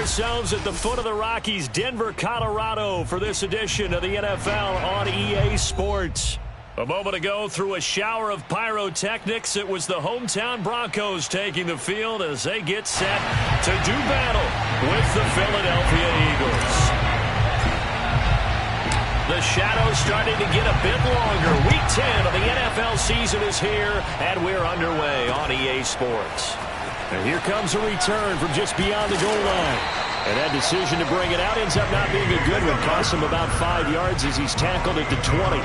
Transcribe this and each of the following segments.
ourselves at the foot of the Rockies, Denver, Colorado, for this edition of the NFL on EA Sports. A moment ago, through a shower of pyrotechnics, it was the hometown Broncos taking the field as they get set to do battle with the Philadelphia Eagles. The shadow's starting to get a bit longer. Week 10 of the NFL season is here, and we're underway on EA Sports. And here comes a return from just beyond the goal line. And that decision to bring it out ends up not being a good one. Costs him about 5 yards as he's tackled at the 20.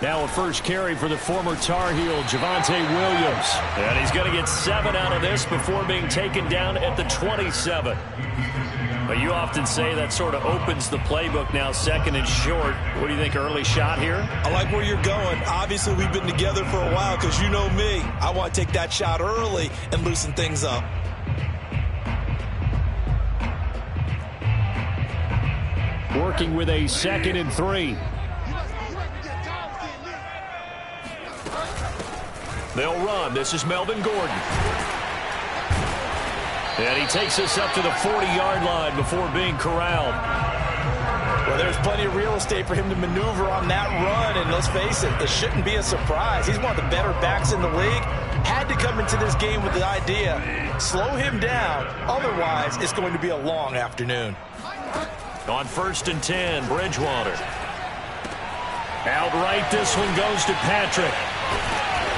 Now a first carry for the former Tar Heel, Javonte Williams. And he's going to get 7 out of this before being taken down at the 27. But you often say that sort of opens the playbook now, second and short. What do you think, early shot here? I like where you're going. Obviously, we've been together for a while because you know me. I want to take that shot early and loosen things up. Working with a 2nd and 3. They'll run. This is Melvin Gordon. And he takes us up to the 40-yard line before being corralled. Well, there's plenty of real estate for him to maneuver on that run, and let's face it, this shouldn't be a surprise. He's one of the better backs in the league. Had to come into this game with the idea, slow him down, otherwise it's going to be a long afternoon. On 1st and 10, Bridgewater. Outright, this one goes to Patrick.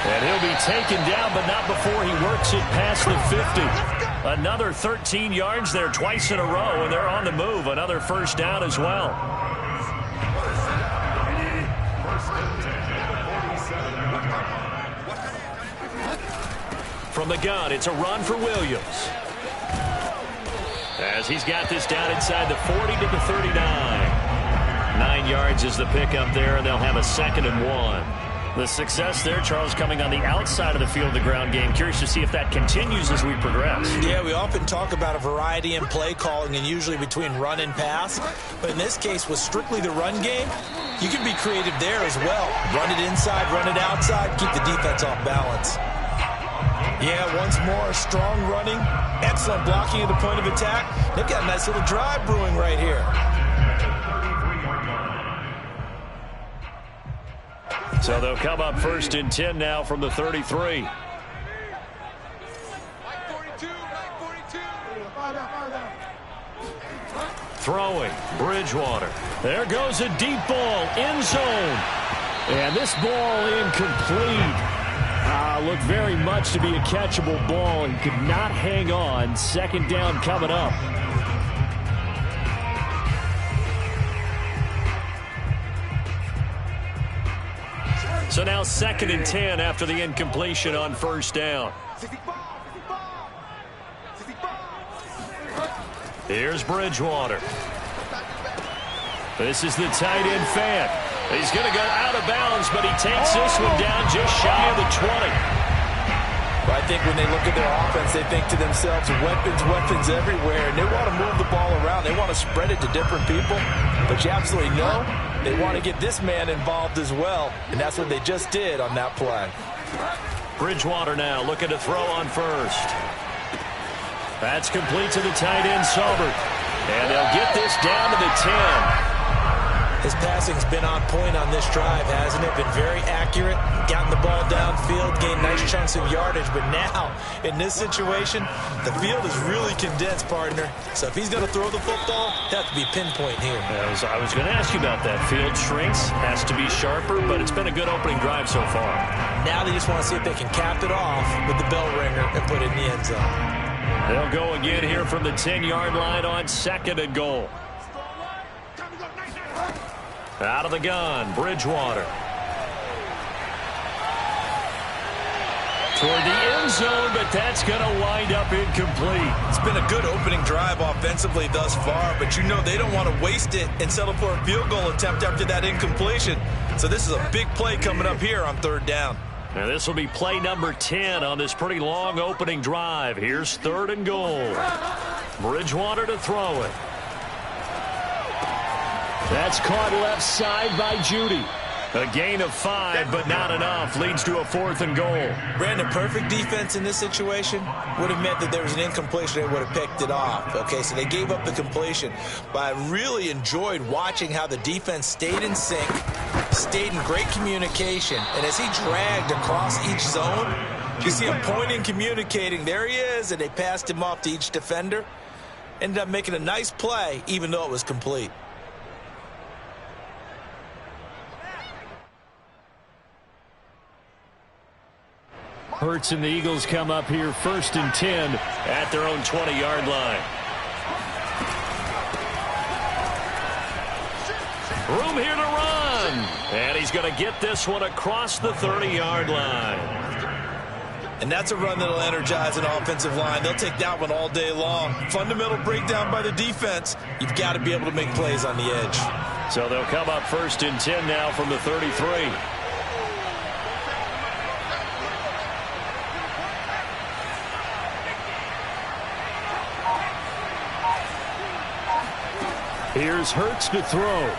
And he'll be taken down, but not before he works it past the 50. Another 13 yards there twice in a row, and they're on the move. Another first down as well. From the gun, it's a run for Williams. As he's got this down inside the 40 to the 39. 9 yards is the pickup there, and they'll have a 2nd and 1. The success there, Charles, coming on the outside of the field, the ground game. Curious to see if that continues as we progress. Yeah, we often talk about a variety in play calling and usually between run and pass. But in this case, with strictly the run game, you can be creative there as well. Run it inside, run it outside, keep the defense off balance. Yeah, once more, strong running, excellent blocking at the point of attack. They've got a nice little drive brewing right here. So they'll come up 1st and 10 now from the 33. Throwing, Bridgewater. There goes a deep ball, end zone. And this ball incomplete. Looked very much to be a catchable ball and could not hang on. 2nd down coming up. So now 2nd and 10 after the incompletion on 1st down. Here's Bridgewater. This is the tight end fan. He's going to go out of bounds, but he takes this one down just shy of the 20. Well, I think when they look at their offense, they think to themselves, weapons everywhere, and they want to move the ball around. They want to spread it to different people, but you absolutely know they want to get this man involved as well, and that's what they just did on that play. Bridgewater now looking to throw on 1st. That's complete to the tight end, Saubert. And they'll get this down to the 10. His passing's been on point on this drive, hasn't it? Been very accurate, gotten the ball downfield, gained nice chunks of yardage. But now, in this situation, the field is really condensed, partner. So if he's going to throw the football, he'll have to be pinpoint here. I was going to ask you about that. Field shrinks, has to be sharper, but it's been a good opening drive so far. Now they just want to see if they can cap it off with the bell ringer and put it in the end zone. They'll go again here from the 10-yard line on 2nd and goal. Out of the gun, Bridgewater. Toward the end zone, but that's going to wind up incomplete. It's been a good opening drive offensively thus far, but you know they don't want to waste it and settle for a field goal attempt after that incompletion. So this is a big play coming up here on 3rd down. And this will be play number 10 on this pretty long opening drive. Here's 3rd and goal. Bridgewater to throw it. That's caught left side by Judy. A gain of 5, but not enough. Leads to a 4th and goal. Brandon, perfect defense in this situation would have meant that there was an incompletion. They would have picked it off. Okay, so they gave up the completion. But I really enjoyed watching how the defense stayed in sync, stayed in great communication. And as he dragged across each zone, you see him pointing, communicating. There he is, and they passed him off to each defender. Ended up making a nice play, even though it was complete. Hurts and the Eagles come up here 1st and 10 at their own 20-yard line. Room here to run. And he's going to get this one across the 30-yard line. And that's a run that'll energize an offensive line. They'll take that one all day long. Fundamental breakdown by the defense. You've got to be able to make plays on the edge. So they'll come up 1st and 10 now from the 33. Here's Hurts to throw.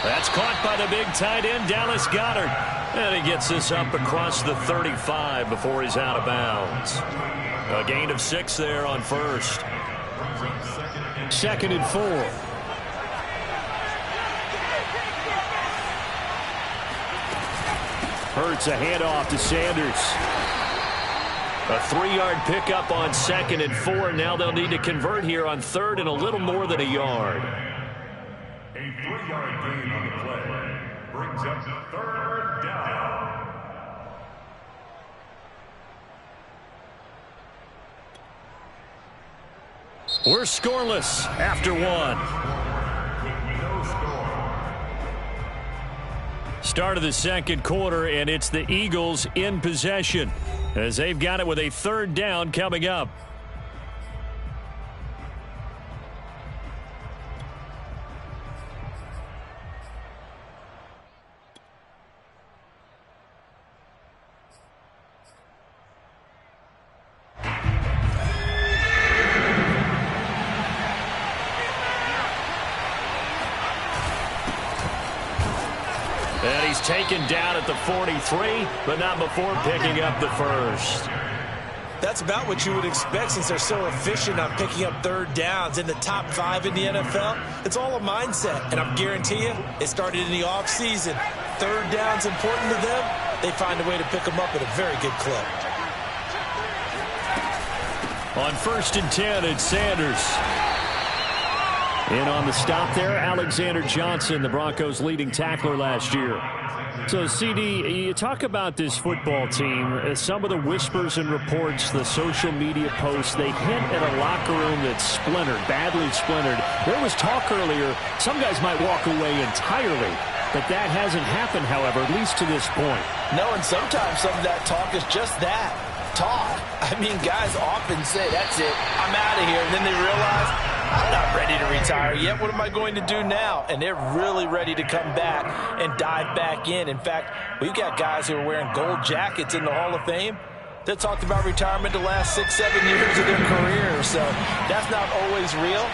That's caught by the big tight end, Dallas Goedert. And he gets this up across the 35 before he's out of bounds. A gain of 6 there on 1st. 2nd and 4. Hurts a handoff to Sanders. A 3-yard pickup on 2nd and 4. Now they'll need to convert here on 3rd and a little more than a yard. A 3-yard gain on the play brings up 3rd down. We're scoreless after 1. Start of the 2nd quarter, and it's the Eagles in possession as they've got it with a 3rd down coming up. And he's taken down at the 43, but not before picking up the 1st. That's about what you would expect since they're so efficient on picking up 3rd downs in the top 5 in the NFL. It's all a mindset, and I guarantee you it started in the offseason. 3rd down's important to them. They find a way to pick them up at a very good clip. On 1st and 10, it's Sanders. In on the stop there, Alexander Johnson, the Broncos' leading tackler last year. So, CD, you talk about this football team, some of the whispers and reports, the social media posts, they hint at a locker room that's splintered, badly splintered. There was talk earlier, some guys might walk away entirely, but that hasn't happened, however, at least to this point. No, and sometimes some of that talk is just that, talk. I mean, guys often say, that's it, I'm out of here, and then they realize, I'm not ready to retire yet. What am I going to do now? And they're really ready to come back and dive back in. In fact, we've got guys who are wearing gold jackets in the Hall of Fame that talked about retirement the last 6-7 years of their career. So that's not always real.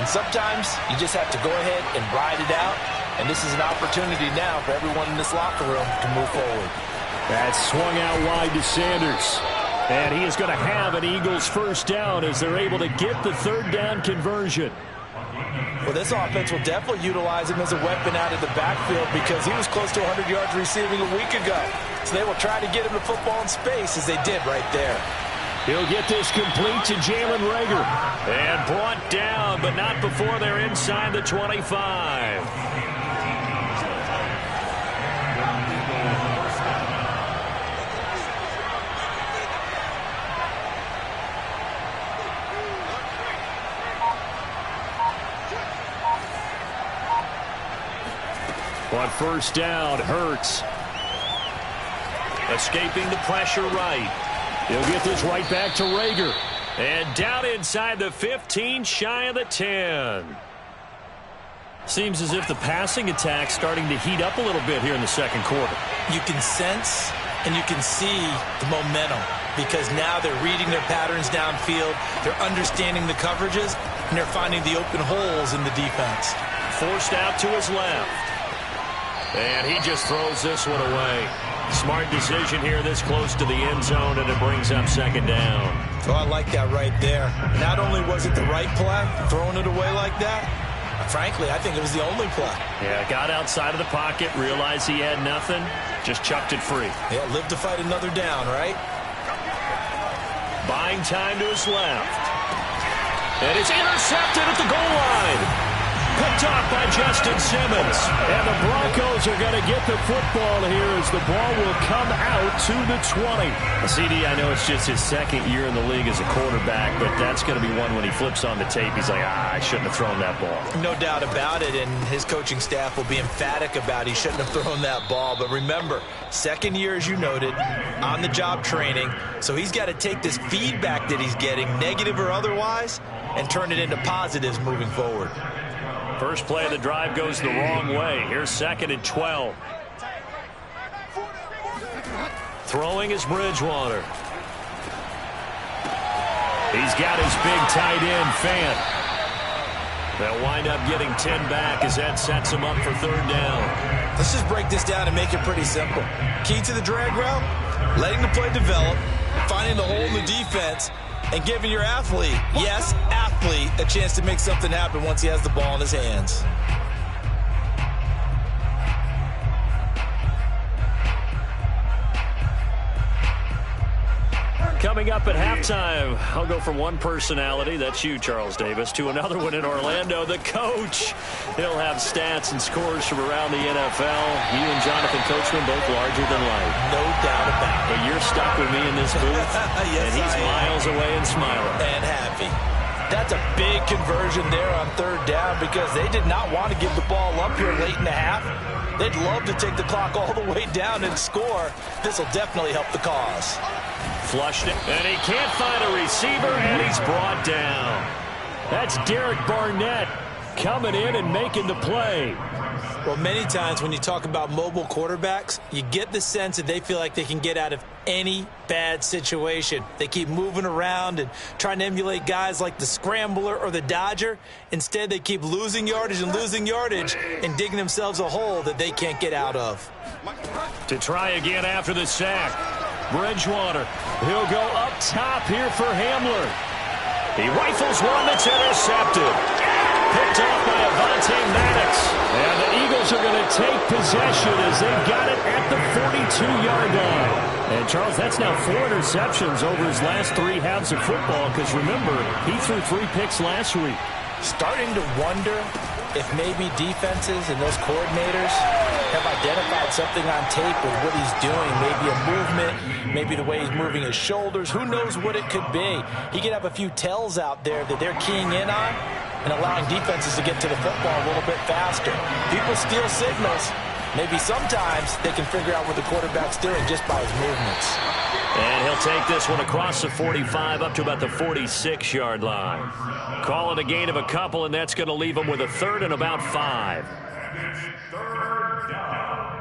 And sometimes you just have to go ahead and ride it out. And this is an opportunity now for everyone in this locker room to move forward. That swung out wide to Sanders. And he is going to have an Eagles 1st down as they're able to get the 3rd down conversion. Well, this offense will definitely utilize him as a weapon out of the backfield because he was close to 100 yards receiving a week ago. So they will try to get him the football in space as they did right there. He'll get this complete to Jalen Reagor. And brought down, but not before they're inside the 25. On first down, Hurts. Escaping the pressure right. He'll get this right back to Reagor. And down inside the 15, shy of the 10. Seems as if the passing attack's starting to heat up a little bit here in the second quarter. You can sense and you can see the momentum because now they're reading their patterns downfield. They're understanding the coverages, and they're finding the open holes in the defense. Forced out to his left. And he just throws this one away. Smart decision here this close to the end zone, and it brings up second down. Oh, I like that right there. Not only was it the right play, throwing it away like that, frankly, I think it was the only play. Yeah, got outside of the pocket, realized he had nothing, just chucked it free. Yeah, live to fight another down, right? Buying time to his left. And it's intercepted at the goal line. Picked off by Justin Simmons. And the Broncos are going to get the football here as the ball will come out to the 20. CD, I know it's just his second year in the league as a quarterback, but that's going to be one when he flips on the tape. He's like, I shouldn't have thrown that ball. No doubt about it, and his coaching staff will be emphatic about he shouldn't have thrown that ball. But remember, second year, as you noted, on-the-job training. So he's got to take this feedback that he's getting, negative or otherwise, and turn it into positives moving forward. First play of the drive goes the wrong way. Here's second and 12. Throwing is Bridgewater. He's got his big tight end, Fant. They'll wind up getting 10 back as that sets him up for third down. Let's just break this down and make it pretty simple. Key to the drag route, letting the play develop, finding the hole in the defense, and giving your athlete, yes, athlete, a chance to make something happen once he has the ball in his hands. Coming up at halftime, I'll go from one personality, that's you, Charles Davis, to another one in Orlando, the coach. He'll have stats and scores from around the NFL. You and Jonathan Coachman both larger than life. No doubt about it. But you're stuck with me in this booth, yes, and he's miles away and smiling. And happy. That's a big conversion there on third down because they did not want to give the ball up here late in the half. They'd love to take the clock all the way down and score. This will definitely help the cause. Flushed it, and he can't find a receiver, and he's brought down. That's Derek Barnett coming in and making the play. Well, many times when you talk about mobile quarterbacks, you get the sense that they feel like they can get out of any bad situation. They keep moving around and trying to emulate guys like the Scrambler or the Dodger. Instead, they keep losing yardage and digging themselves a hole that they can't get out of. To try again after the sack. Bridgewater, he'll go up top here for Hamler. He rifles one that's intercepted. Picked off by Avonte Maddox. And the Eagles are going to take possession as they've got it at the 42-yard line. And, Charles, that's now 4 interceptions over his last 3 halves of football because, remember, he threw 3 picks last week. Starting to wonder if maybe defenses and those coordinators have identified something on tape with what he's doing. Maybe a movement, maybe the way he's moving his shoulders. Who knows what it could be? He could have a few tells out there that they're keying in on and allowing defenses to get to the football a little bit faster. People steal signals. Maybe sometimes they can figure out what the quarterback's doing just by his movements. And he'll take this one across the 45 up to about the 46-yard line. Call it a gain of a couple, and that's going to leave him with a third and about 5. And it's third down.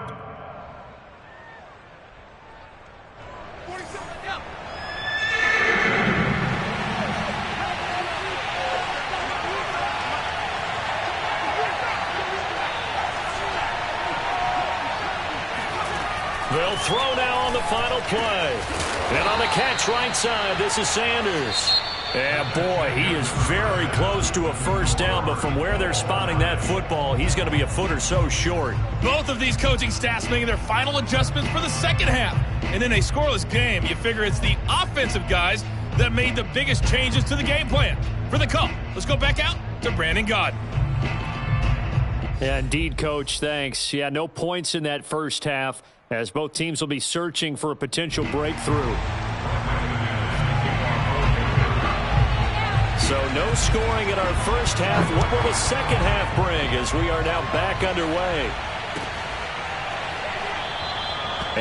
They'll throw now on the final play. And on the catch right side, this is Sanders. Yeah, boy, he is very close to a first down, but from where they're spotting that football, he's going to be a foot or so short. Both of these coaching staffs making their final adjustments for the second half. And in a scoreless game, you figure it's the offensive guys that made the biggest changes to the game plan. For the call, let's go back out to Brandon Gaudin. Yeah, indeed, Coach. Thanks. Yeah, no points in that first half as both teams will be searching for a potential breakthrough. So no scoring in our first half. What will the second half bring as we are now back underway?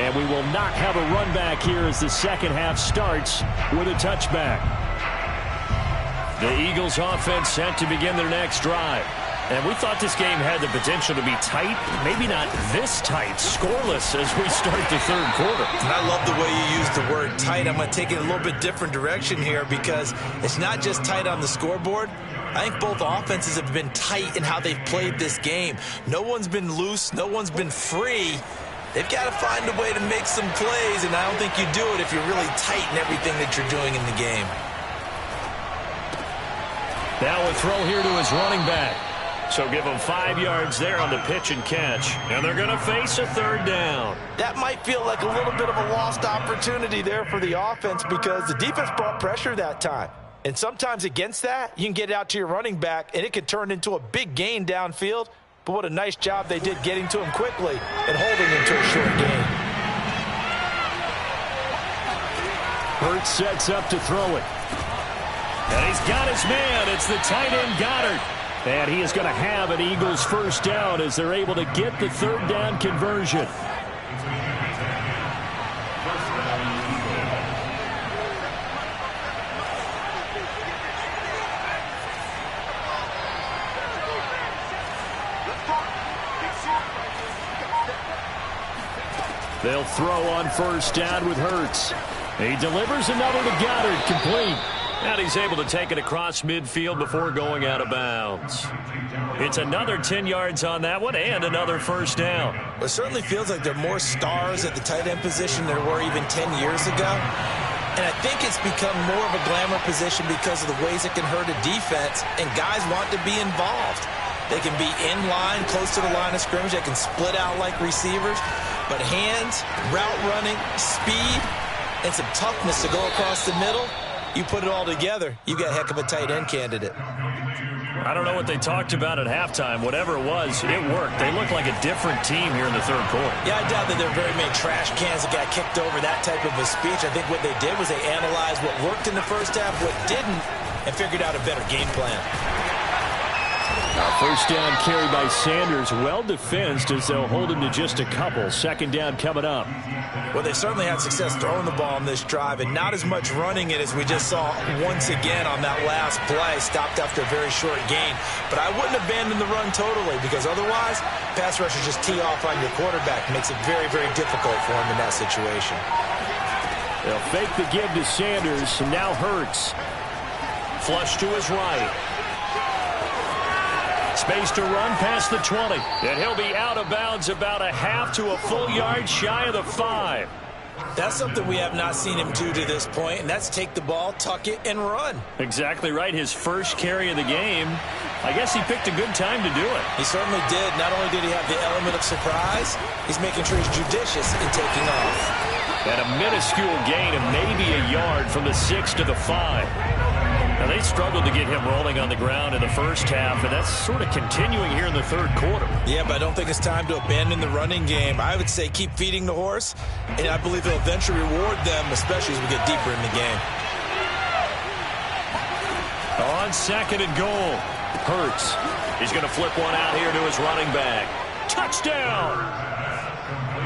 And we will not have a run back here as the second half starts with a touchback. The Eagles offense set to begin their next drive. And we thought this game had the potential to be tight, maybe not this tight, scoreless as we start the third quarter. And I love the way you use the word tight. I'm going to take it a little bit different direction here because it's not just tight on the scoreboard. I think both offenses have been tight in how they've played this game. No one's been loose. No one's been free. They've got to find a way to make some plays, and I don't think you do it if you're really tight in everything that you're doing in the game. Now a throw here to his running back. So give them 5 yards there on the pitch and catch. And they're going to face a third down. That might feel like a little bit of a lost opportunity there for the offense because the defense brought pressure that time. And sometimes against that, you can get it out to your running back, and it could turn into a big gain downfield. But what a nice job they did getting to him quickly and holding him to a short gain. Hurts sets up to throw it. And he's got his man. It's the tight end Goddard. And he is going to have an Eagles first down as they're able to get the third down conversion. They'll throw on first down with Hurts. He delivers another to Goddard, complete. And he's able to take it across midfield before going out of bounds. It's another 10 yards on that one and another first down. Well, it certainly feels like there are more stars at the tight end position than there were even 10 years ago. And I think it's become more of a glamour position because of the ways it can hurt a defense, and guys want to be involved. They can be in line, close to the line of scrimmage. They can split out like receivers. But hands, route running, speed, and some toughness to go across the middle, you put it all together, you got a heck of a tight end candidate. I don't know what they talked about at halftime. Whatever it was, it worked. They look like a different team here in the third quarter. Yeah, I doubt that there are very many trash cans that got kicked over, that type of a speech. I think what they did was they analyzed what worked in the first half, what didn't, and figured out a better game plan. First down carry by Sanders, well defensed as they'll hold him to just a couple. Second down coming up. Well, they certainly had success throwing the ball on this drive, and not as much running it as we just saw once again on that last play. Stopped after a very short gain. But I wouldn't abandon the run totally because otherwise, pass rushers just tee off on your quarterback. Makes it very, very difficult for him in that situation. They'll fake the give to Sanders, and now Hurts. Flush to his right. Space to run past the 20. And he'll be out of bounds about a half to a full yard shy of the 5. That's something we have not seen him do to this point, and that's take the ball, tuck it, and run. Exactly right. His first carry of the game. I guess he picked a good time to do it. He certainly did. Not only did he have the element of surprise, he's making sure he's judicious in taking off. And a minuscule gain of maybe a yard from the 6 to the 5. Now, they struggled to get him rolling on the ground in the first half, and that's sort of continuing here in the third quarter. Yeah, but I don't think it's time to abandon the running game. I would say keep feeding the horse, and I believe it'll eventually reward them, especially as we get deeper in the game. On second and goal, Hurts. He's going to flip one out here to his running back. Touchdown!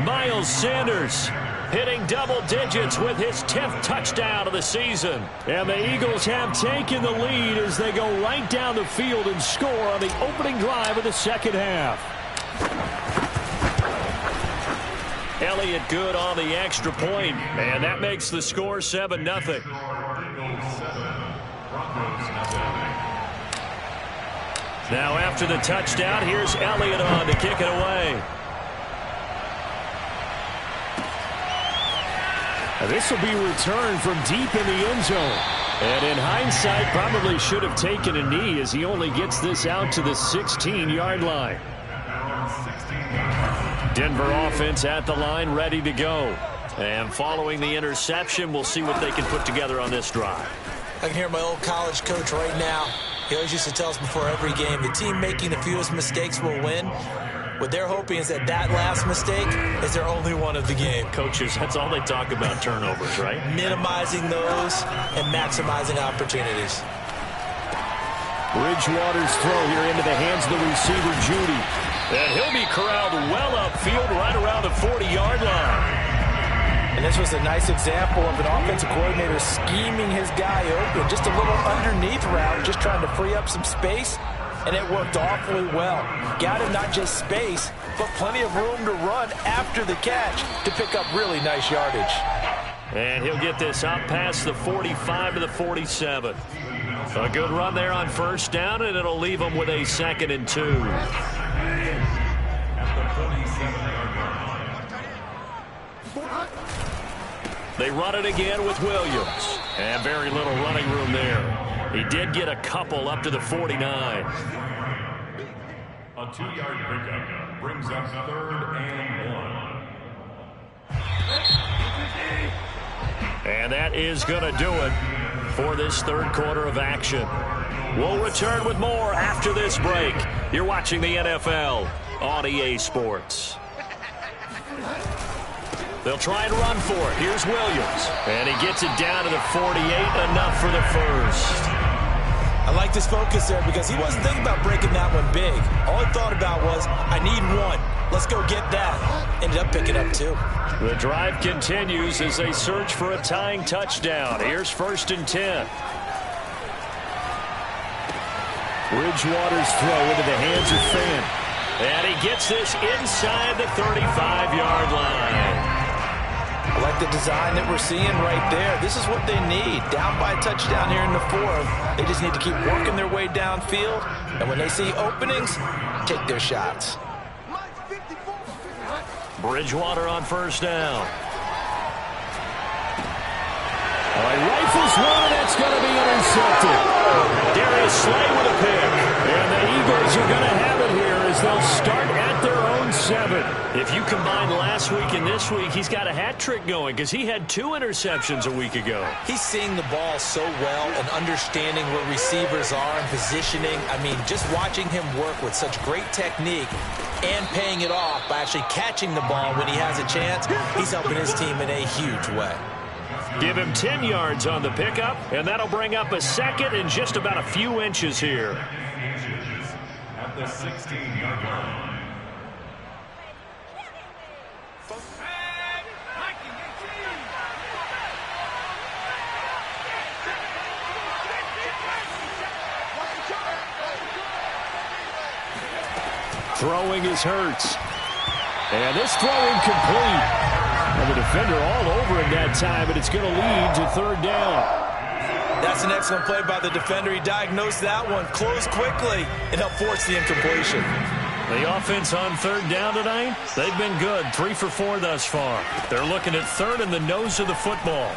Miles Sanders hitting double digits with his 10th touchdown of the season. And the Eagles have taken the lead as they go right down the field and score on the opening drive of the second half. Elliott good on the extra point, and that makes the score 7-0. Now after the touchdown, here's Elliott on to kick it away. This will be returned from deep in the end zone. And in hindsight, probably should have taken a knee as he only gets this out to the 16-yard line. Denver offense at the line, ready to go. And following the interception, we'll see what they can put together on this drive. I can hear my old college coach right now. He always used to tell us before every game, the team making the fewest mistakes will win. What they're hoping is that last mistake is their only one of the game. Coaches, that's all they talk about, turnovers, right? Minimizing those and maximizing opportunities. Bridgewater's throw here into the hands of the receiver, Judy. And he'll be corralled well upfield right around the 40-yard line. And this was a nice example of an offensive coordinator scheming his guy open. Just a little underneath route, just trying to free up some space. And it worked awfully well. Got him not just space, but plenty of room to run after the catch to pick up really nice yardage. And he'll get this up past the 45 to the 47. A good run there on first down, and it'll leave them with a 2nd and 2. They run it again with Williams. And very little running room there. He did get a couple up to the 49. A 2-yard pickup brings up 3rd and 1. And that is going to do it for this third quarter of action. We'll return with more after this break. You're watching the NFL on EA Sports. They'll try and run for it. Here's Williams. And he gets it down to the 48, enough for the first. I like this focus there because he wasn't thinking about breaking that one big. All he thought about was, I need one. Let's go get that. Ended up picking up 2. The drive continues as they search for a tying touchdown. Here's 1st and 10. Bridgewater's throw into the hands of Fan. And he gets this inside the 35-yard line. I like the design that we're seeing right there. This is what they need. Down by a touchdown here in the 4th. They just need to keep working their way downfield. And when they see openings, take their shots. Bridgewater on first down. All right, rifles one, that's going to be intercepted. Darius Slay with a pick. And the Eagles are going to have it here as they'll start at their own 7. If you combine last week and this week, he's got a hat trick going because he had 2 interceptions a week ago. He's seeing the ball so well and understanding where receivers are and positioning. I mean, just watching him work with such great technique and paying it off by actually catching the ball when he has a chance, he's helping his team in a huge way. Give him 10 yards on the pickup, and that'll bring up a 2nd and just about a few inches here. At the 16-yard line. Throwing is Hurts. And this throw incomplete. And the defender all over him that time, but it's going to lead to 3rd down. That's an excellent play by the defender. He diagnosed that one, closed quickly, and helped force the incompletion. The offense on 3rd down tonight, they've been good. 3 for 4 thus far. They're looking at 3rd in the nose of the football.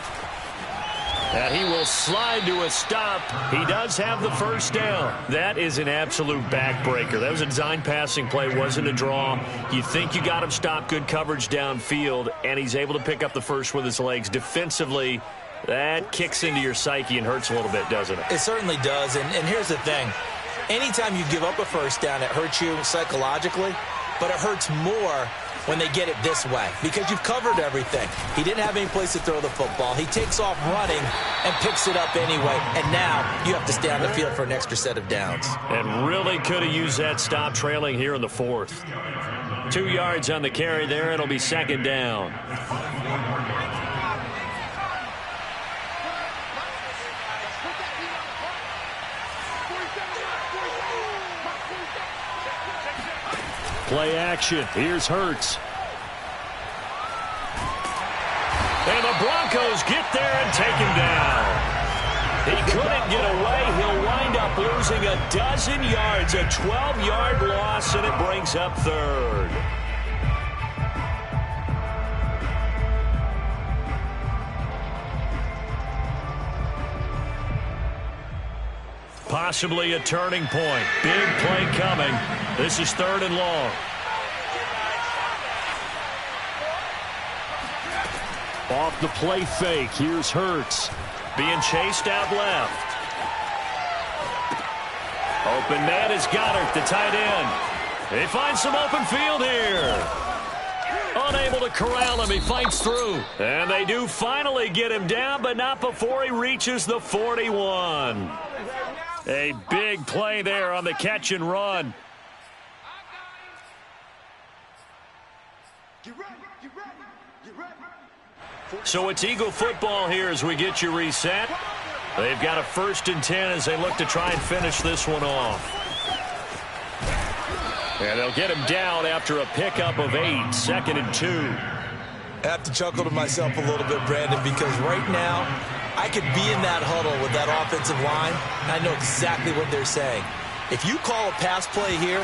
And he will slide to a stop. He does have the first down. That is an absolute backbreaker. That was a design passing play, wasn't a draw. You think you got him stopped, good coverage downfield, and he's able to pick up the first with his legs. Defensively, that kicks into your psyche and hurts a little bit, doesn't it? It certainly does, and here's the thing. Anytime you give up a first down, it hurts you psychologically, but it hurts more when they get it this way because you've covered everything. He didn't have any place to throw the football. He takes off running and picks it up anyway, and now you have to stay on the field for an extra set of downs. And really could have used that stop trailing here in the 4th. 2 yards on the carry there. It'll be 2nd down. Play action. Here's Hurts. And the Broncos get there and take him down. He couldn't get away. He'll wind up losing a dozen yards, a 12-yard loss, and it brings up 3rd. possibly a turning point. Big play coming. This is 3rd and long. Off the play fake, here's Hurts. Being chased out left. Open man is Goddard, the tight end. They find some open field here. Unable to corral him, he fights through. And they do finally get him down, but not before he reaches the 41. A big play there on the catch and run. So it's Eagle football here as we get you reset. They've got a 1st and 10 as they look to try and finish this one off. And they'll get him down after a pickup of 8, 2nd and 2. I have to chuckle to myself a little bit, Brandon, because right now I could be in that huddle with that offensive line, and I know exactly what they're saying. If you call a pass play here,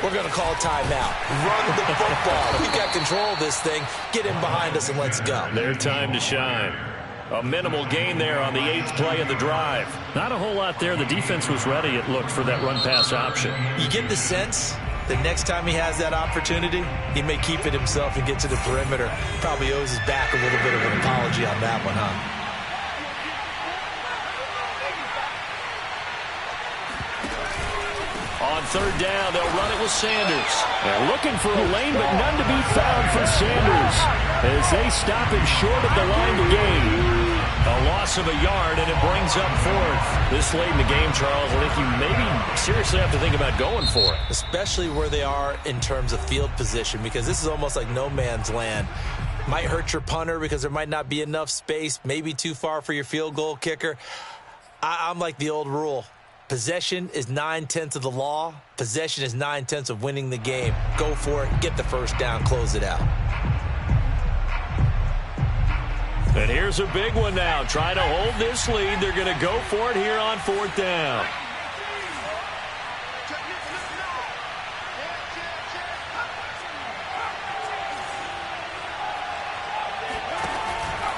we're going to call a timeout. Run the football. We've got control of this thing. Get in behind us and let's go. Their time to shine. A minimal gain there on the 8th play of the drive. Not a whole lot there. The defense was ready, it looked, for that run-pass option. You get the sense that next time he has that opportunity, he may keep it himself and get to the perimeter. Probably owes his back a little bit of an apology on that one, huh? On 3rd down, they'll run it with Sanders. They're looking for a lane, but none to be found for Sanders as they stop him short of the line to gain. A loss of a yard, and it brings up 4th. This late in the game, Charles, I think you maybe seriously have to think about going for it. Especially where they are in terms of field position, because this is almost like no man's land. Might hurt your punter because there might not be enough space, maybe too far for your field goal kicker. I'm like the old rule. Possession is 9/10 of the law. Possession is 9/10 of winning the game. Go for it. Get the 1st down. Close it out. And here's a big one now. Try to hold this lead. They're going to go for it here on 4th down.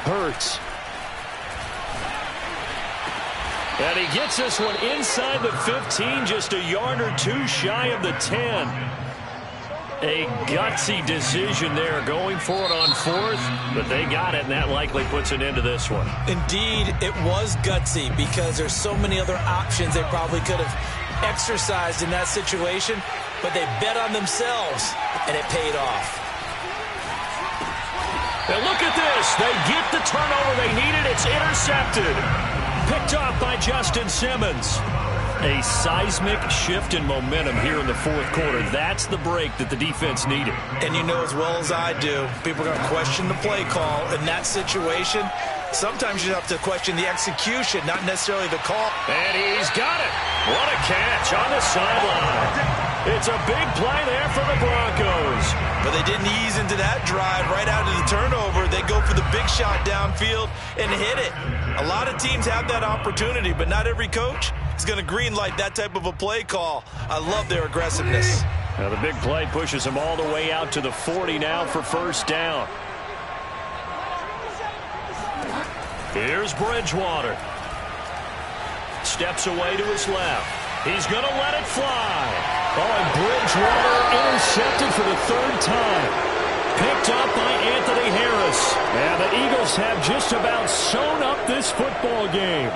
Hurts. And he gets this one inside the 15, just a yard or 2 shy of the 10. A gutsy decision there, going for it on 4th, but they got it, and that likely puts an end to this one. Indeed, it was gutsy because there's so many other options they probably could have exercised in that situation, but they bet on themselves, and it paid off. And look at this. They get the turnover they needed. It's intercepted. Picked off by Justin Simmons. A seismic shift in momentum here in the 4th quarter. That's the break that the defense needed. And you know as well as I do, people are going to question the play call. In that situation, sometimes you have to question the execution, not necessarily the call. And he's got it. What a catch on the sideline. It's a big play there for the Broncos. But they didn't ease into that drive right out of the turnover. They go for the big shot downfield and hit it. A lot of teams have that opportunity, but not every coach is going to greenlight that type of a play call. I love their aggressiveness. Now the big play pushes them all the way out to the 40 now for 1st down. Here's Bridgewater. Steps away to his left. He's going to let it fly. Oh, and Bridgewater intercepted for the 3rd time. Picked up by Anthony Harris. And the Eagles have just about sewn up this football game.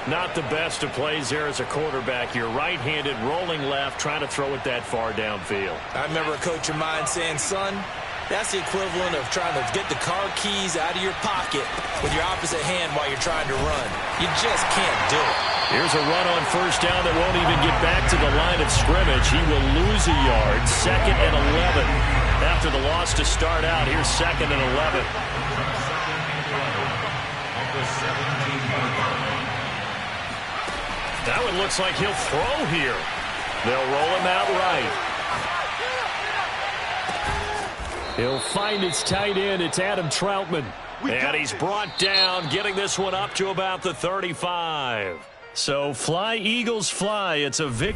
Not the best of plays there as a quarterback. You're right-handed, rolling left, trying to throw it that far downfield. I remember a coach of mine saying, son, that's the equivalent of trying to get the car keys out of your pocket with your opposite hand while you're trying to run. You just can't do it. Here's a run on 1st down that won't even get back to the line of scrimmage. He will lose a yard. 2nd and 11. After the loss to start out, here's 2nd and 11. That one looks like he'll throw here. They'll roll him out right. He'll find his tight end. It's Adam Troutman. And he's brought down, getting this one up to about the 35. So fly, Eagles, fly. It's a victory.